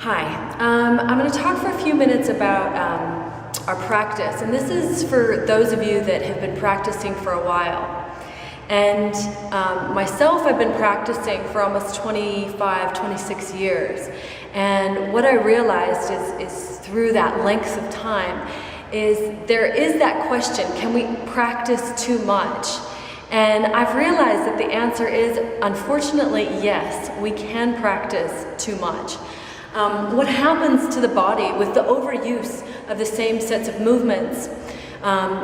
Hi, I'm going to talk for a few minutes about our practice, and this is for those of you that have been practicing for a while. And myself, I've been practicing for almost 25, 26 years, and what I realized is through that length of time is there is that question, can we practice too much? And I've realized that the answer is, unfortunately, yes, we can practice too much. What happens to the body with the overuse of the same sets of movements,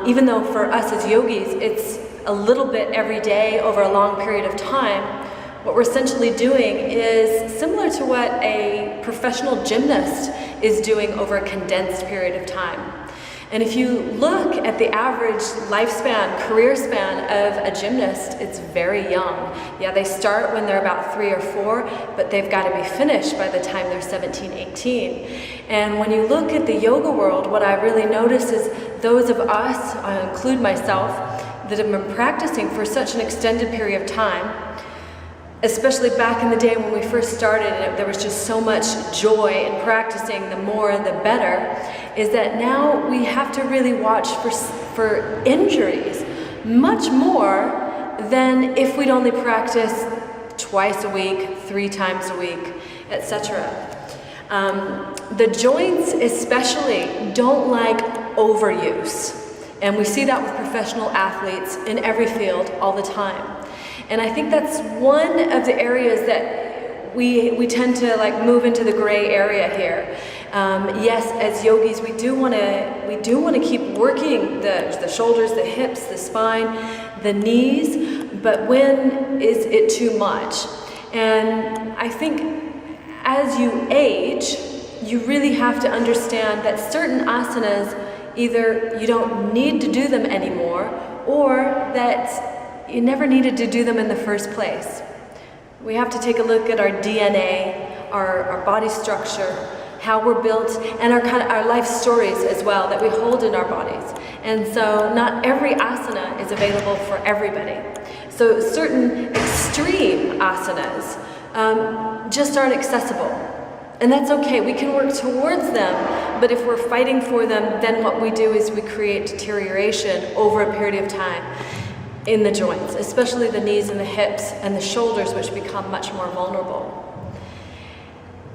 even though for us as yogis it's a little bit every day over a long period of time, what we're essentially doing is similar to what a professional gymnast is doing over a condensed period of time. And if you look at the average lifespan, career span of a gymnast, it's very young. Yeah, they start when they're about 3 or 4, but they've got to be finished by the time they're 17, 18. And when you look at the yoga world, what I really notice is those of us, I include myself, that have been practicing for such an extended period of time, especially back in the day when we first started and there was just so much joy in practicing, the more the better, is that now we have to really watch for injuries much more than if we'd only practice twice a week, 3 times a week, etc. The joints especially don't like overuse, and we see that with professional athletes in every field all the time. And I think that's one of the areas that we tend to move into the gray area here. Yes, as yogis, we do want to keep working the shoulders, the hips, the spine, the knees, but when is it too much? And I think as you age, you really have to understand that certain asanas, either you don't need to do them anymore, or that you never needed to do them in the first place. We have to take a look at our DNA, our body structure, how we're built, and our life stories as well that we hold in our bodies. And so not every asana is available for everybody. So certain extreme asanas just aren't accessible. And that's okay, we can work towards them, but if we're fighting for them, then what we do is we create deterioration over a period of time in the joints, especially the knees and the hips and the shoulders, which become much more vulnerable.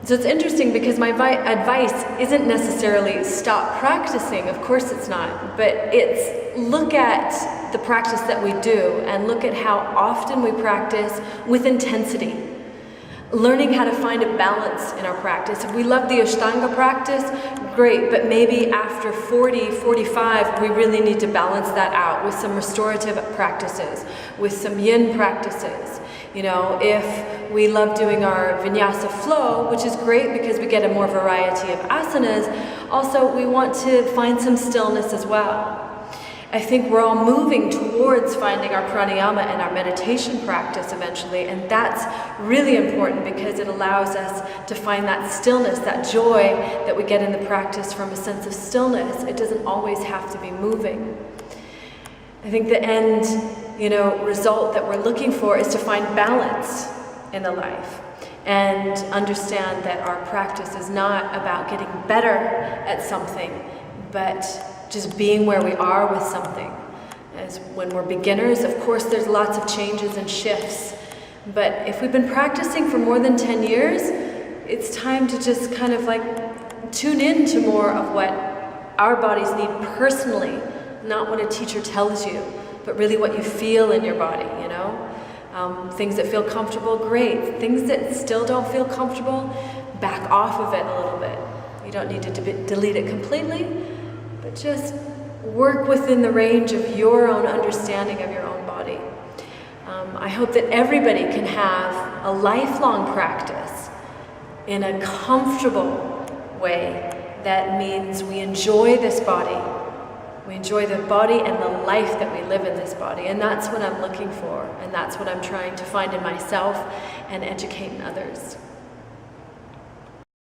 So it's interesting because my advice isn't necessarily stop practicing, of course it's not, but it's look at the practice that we do and look at how often we practice with intensity. Learning how to find a balance in our practice. If we love the Ashtanga practice, great, but maybe after 40, 45, we really need to balance that out with some restorative practices, with some yin practices. You know, if we love doing our vinyasa flow, which is great because we get a more variety of asanas, also we want to find some stillness as well. I think we're all moving towards finding our pranayama and our meditation practice eventually, and that's really important because it allows us to find that stillness, that joy that we get in the practice from a sense of stillness. It doesn't always have to be moving. I think the end, result that we're looking for is to find balance in the life and understand that our practice is not about getting better at something, but just being where we are with something. As when we're beginners, of course, there's lots of changes and shifts. But if we've been practicing for more than 10 years, it's time to just kind of tune in to more of what our bodies need personally, not what a teacher tells you, but really what you feel in your body, Things that feel comfortable, great. Things that still don't feel comfortable, back off of it a little bit. You don't need to delete it completely, but just work within the range of your own understanding of your own body. I hope that everybody can have a lifelong practice in a comfortable way. That means we enjoy this body. We enjoy the body and the life that we live in this body. And that's what I'm looking for. And that's what I'm trying to find in myself and educate in others.